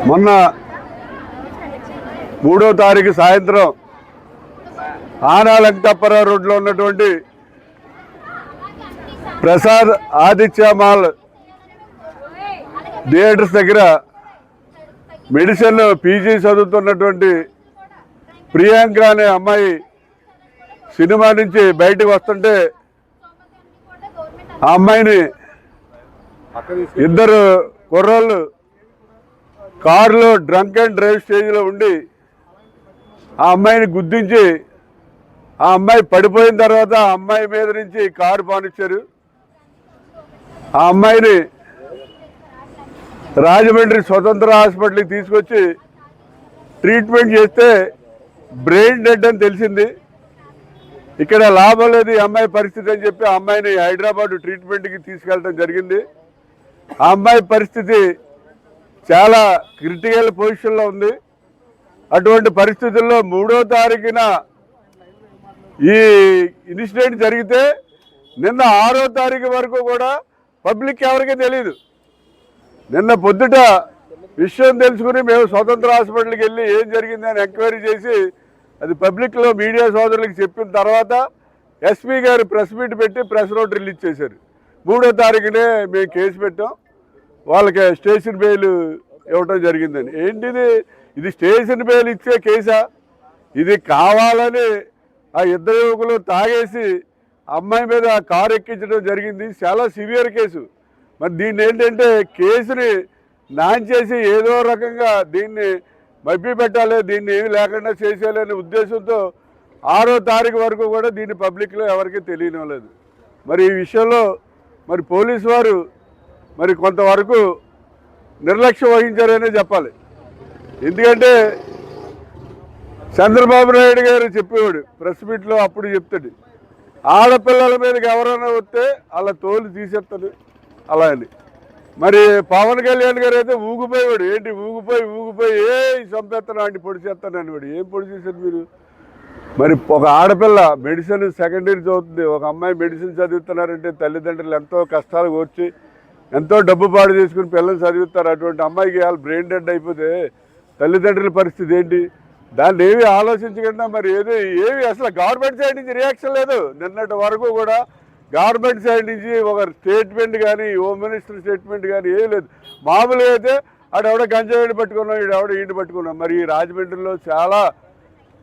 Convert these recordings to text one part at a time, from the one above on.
మొన్న 3వ తారీఖు సాయంత్రం ఆనాలంకటప్పారావు రోడ్లో ఉన్నటువంటి ప్రసాద్ ఆదిత్య మాల్ థియేటర్స్ దగ్గర మెడిసిన్ పీజీ చదువుతున్నటువంటి ప్రియాంక అనే అమ్మాయి సినిమా నుంచి బయటకు వస్తుంటే ఆ అమ్మాయిని ఇద్దరు కుర్రాళ్ళు కారులో డ్రంక్ అండ్ డ్రైవ్ స్టేజ్లో ఉండి ఆ అమ్మాయిని గుద్దించి ఆ అమ్మాయి పడిపోయిన తర్వాత ఆ అమ్మాయి మీద నుంచి కారు పానిచ్చారు. ఆ అమ్మాయిని రాజమండ్రి స్వతంత్ర హాస్పిటల్కి తీసుకొచ్చి ట్రీట్మెంట్ చేస్తే బ్రెయిన్ డెడ్ అని తెలిసింది. ఇక్కడ లాభం లేదు ఈ అమ్మాయి పరిస్థితి అని చెప్పి ఆ అమ్మాయిని హైదరాబాద్ ట్రీట్మెంట్కి తీసుకెళ్ళడం జరిగింది. ఆ అమ్మాయి పరిస్థితి చాలా క్రిటికల్ పొజిషన్లో ఉంది. అటువంటి పరిస్థితుల్లో 3వ తారీఖున ఈ ఇన్సిడెంట్ జరిగితే నిన్న 6వ తారీఖు వరకు కూడా పబ్లిక్ ఎవరికీ తెలియదు. నిన్న పొద్దుట విషయం తెలుసుకుని మేము స్వతంత్ర హాస్పిటల్కి వెళ్ళి ఏం జరిగిందని ఎంక్వైరీ చేసి అది పబ్లిక్లో మీడియా సోదరులకు చెప్పిన తర్వాత ఎస్పీ గారు ప్రెస్ మీట్ పెట్టి ప్రెస్ నోట్ రిలీజ్ చేశారు. 3వ తారీఖునే మేము కేసు పెట్టాం, వాళ్ళకి స్టేషన్ బెయిల్ ఇవ్వటం జరిగిందని. ఏంటిది, ఇది స్టేషన్ బెయిల్ ఇచ్చే కేసా? ఇది కావాలని ఆ ఇద్దరు యువకులు తాగేసి అమ్మాయి మీద కారు ఎక్కించడం జరిగింది. చాలా సివియర్ కేసు. మరి దీన్ని ఏంటంటే కేసుని నాంచేసి ఏదో రకంగా దీన్ని మభ్య పెట్టాలి, దీన్ని ఏమి లేకుండా చేసేయాలనే ఉద్దేశంతో 6వ తారీఖు వరకు కూడా దీన్ని పబ్లిక్లో ఎవరికీ తెలియనివ్వలేదు. మరి ఈ విషయంలో మరి పోలీసు వారు మరి కొంతవరకు నిర్లక్ష్యం వహించారనే చెప్పాలి. ఎందుకంటే చంద్రబాబు నాయుడు గారు చెప్పేవాడు ప్రెస్ మీట్లో, అప్పుడు చెప్తాడు ఆడపిల్లల మీదకి ఎవరైనా వస్తే అలా తోలు తీసేస్తాడు అలా అని. మరి పవన్ కళ్యాణ్ గారు అయితే ఊగిపోయేవాడు. ఏంటి ఊగిపోయి చంపేస్తాను అంటే పొడి చేస్తాను అనేవాడు. ఏం పొడి చేశారు మీరు? మరి ఒక ఆడపిల్ల మెడిసిన్ సెకండ్ ఇయర్ చదువుతుంది, ఒక అమ్మాయి మెడిసిన్ చదువుతున్నారంటే తల్లిదండ్రులు ఎంతో కష్టాలు కోర్చి ఎంతో డబ్బు పాడు చేసుకుని పిల్లలు చదివిస్తారు. అటువంటి అమ్మాయికి వాళ్ళు బ్రెయిన్ డెడ్ అయిపోతే తల్లిదండ్రుల పరిస్థితి ఏంటి? దాన్ని ఏమి ఆలోచించకుండా మరి ఏమి అసలు గవర్నమెంట్ సైడ్ నుంచి రియాక్షన్ లేదు. నిన్నటి వరకు కూడా గవర్నమెంట్ సైడ్ నుంచి ఒక స్టేట్మెంట్ కానీ హోమ్ మినిస్టర్ స్టేట్మెంట్ కానీ ఏం లేదు. మామూలుగా అయితే ఆడెవడ గంజాయిని పట్టుకున్నాం, ఈడెవడ ఈయన పట్టుకున్నాం. మరి ఈ రాజమండ్రిలో చాలా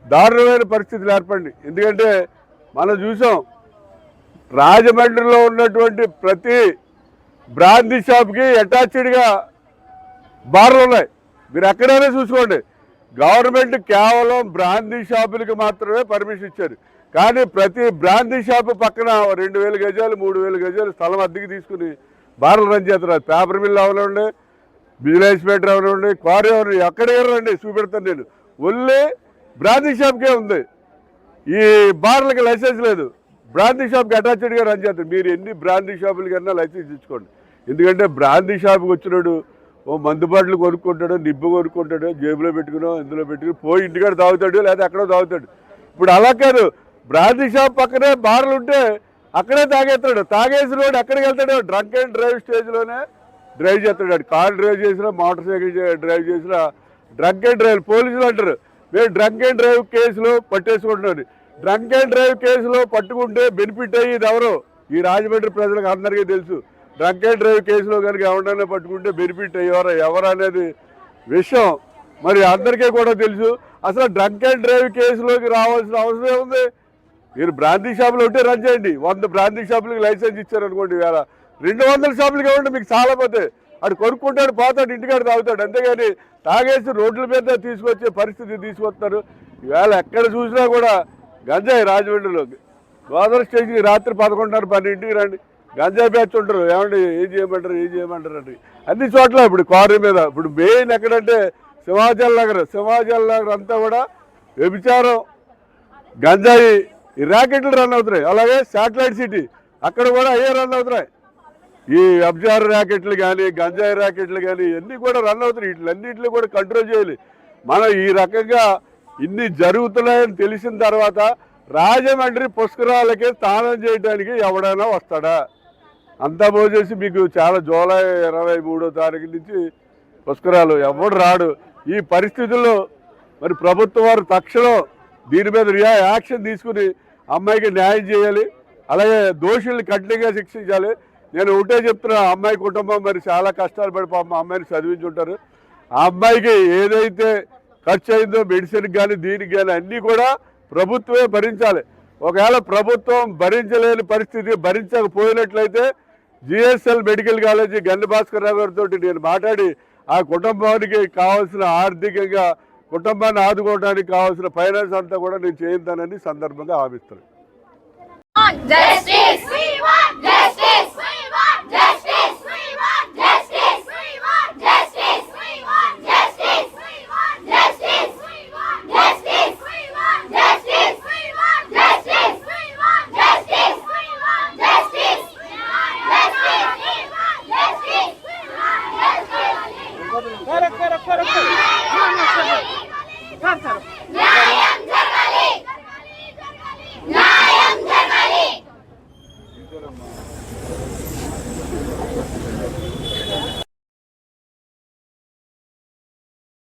దారుణమైన పరిస్థితులు ఏర్పడి. ఎందుకంటే మనం చూసాం రాజమండ్రిలో ఉన్నటువంటి ప్రతి బ్రాందీ షాప్కి అటాచ్డ్గా బార్లు ఉన్నాయి. మీరు ఎక్కడైనా చూసుకోండి. గవర్నమెంట్ కేవలం బ్రాందీ షాపులకి మాత్రమే పర్మిషన్ ఇచ్చారు. కానీ ప్రతి బ్రాందీ షాపు పక్కన 2000 గజాలు 3000 గజాలు స్థలం అద్దెకి తీసుకుని బార్లు రన్ చేస్తున్నారు. పేపర్ మిల్ అవనండి, బిజినెస్ పేటర్ అవనండి, క్వారీ అవనండి, ఎక్కడికి రండి చూపెడతాను నేను. ఓన్లీ బ్రాందీ షాప్కే ఉంది. ఈ బార్లకి లైసెన్స్ లేదు. బ్రాందీ షాప్కి అటాచ్డ్గా రన్ చేస్తారు. మీరు ఎన్ని బ్రాందీ షాపులకి కన్నా లైసెన్స్ ఇచ్చుకోండి. ఎందుకంటే బ్రాందీ షాప్కి వచ్చినాడు ఓ మందు బాటలు కొనుక్కుంటాడు, నిబ్బు కొనుక్కుంటాడు, జేబులో పెట్టుకునో ఇందులో పెట్టుకుని పోయి ఇంటికాడ తాగుతాడు, లేదా ఎక్కడో తాగుతాడు. ఇప్పుడు అలా కాదు, బ్రాందీ షాప్ పక్కనే బార్లు ఉంటే అక్కడే తాగేస్తాడు. తాగేసిన వాడు ఎక్కడికి వెళ్తాడు? డ్రంక్ అండ్ డ్రైవ్ స్టేజ్లోనే డ్రైవ్ చేస్తాడు. కార్ డ్రైవ్ చేసినా, మోటార్ సైకిల్ డ్రైవ్ చేసినా డ్రంక్ అండ్ డ్రైవ్. పోలీసులు అంటారు మేము డ్రంక్ అండ్ డ్రైవ్ కేసులో పట్టేసుకుంటున్నాను. డ్రంక్ అండ్ డ్రైవ్ కేసులో పట్టుకుంటే బెనిఫిట్ అయ్యేది ఎవరో ఈ రాజమండ్రి ప్రజలకు అందరికీ తెలుసు. డ్రంక్ అండ్ డ్రైవ్ కేసులో కనుక ఎవరైనా పట్టుకుంటే బెనిఫిట్ అయ్యేవారు ఎవరు అనేది విషయం మరి అందరికీ కూడా తెలుసు. అసలు డ్రంక్ అండ్ డ్రైవ్ కేసులోకి రావాల్సిన అవసరం ఉంది. మీరు బ్రాందీ షాపులు ఉంటే రన్ చేయండి. 100 బ్రాందీ షాపులకి లైసెన్స్ ఇచ్చారనుకోండి, వేళ 200 షాపులకి ఇవ్వండి, మీకు చాలా పోతే అటు కొనుక్కుంటాడు, పోతాడు, ఇంటికాడ తాగుతాడు. అంతేగాని తాగేసి రోడ్ల మీద తీసుకొచ్చే పరిస్థితి తీసుకొస్తారు. ఈవేళ ఎక్కడ చూసినా కూడా గంజాయి. రాజమండ్రిలో గోదావరి స్టేషన్కి రాత్రి 11:30 12ంటికి రండి, గంజాయి బ్యాచ్ ఉంటారు. ఏమండి ఏం చేయమంటారు అండి అన్ని చోట్ల. ఇప్పుడు క్వారీ మీద ఇప్పుడు మెయిన్ ఎక్కడంటే సింహాచల్ నగర్ అంతా కూడా వ్యభిచారం, గంజాయి ఈ ర్యాకెట్లు రన్ అవుతున్నాయి. అలాగే శాటిలైట్ సిటీ అక్కడ కూడా అయ్యే రన్ అవుతున్నాయి. ఈ అబ్జార్ ర్యాకెట్లు కానీ గంజాయి ర్యాకెట్లు కానీ ఇవన్నీ కూడా రన్ అవుతున్నాయి. వీటిలన్నింటినీ కూడా కంట్రోల్ చేయాలి. మనం ఈ రకంగా ఇన్ని జరుగుతున్నాయని తెలిసిన తర్వాత రాజమండ్రి పుష్కరాలకే స్నానం చేయడానికి ఎవడైనా వస్తాడా? అంతా పోసేసి మీకు చాలా జూలై 23వ తారీఖు నుంచి పుష్కరాలు ఎవడు రాడు. ఈ పరిస్థితుల్లో మరి ప్రభుత్వం వారు తక్షణం దీని మీద యాక్షన్ తీసుకుని అమ్మాయికి న్యాయం చేయాలి. అలాగే దోషుల్ని కఠినంగా శిక్షించాలి. నేను ఒకటే చెప్తున్నా, అమ్మాయి కుటుంబం మరి చాలా కష్టాలు పడి పాపం అమ్మాయిని చదివించుంటారు. ఆ అమ్మాయికి ఏదైతే ఖర్చు అయిందో మెడిసిన్కి కానీ దీనికి కానీ అన్నీ కూడా ప్రభుత్వమే భరించాలి. ఒకవేళ ప్రభుత్వం భరించలేని పరిస్థితి భరించకపోయినట్లయితే జిఎస్ఎల్ మెడికల్ కాలేజీ గండి భాస్కర్ రావు గారితో నేను మాట్లాడి ఆ కుటుంబానికి కావాల్సిన ఆర్థికంగా కుటుంబాన్ని ఆదుకోవడానికి కావాల్సిన ఫైనాన్స్ అంతా కూడా నేను చేయిస్తానని సందర్భంగా హామీస్తున్నాను. Corre.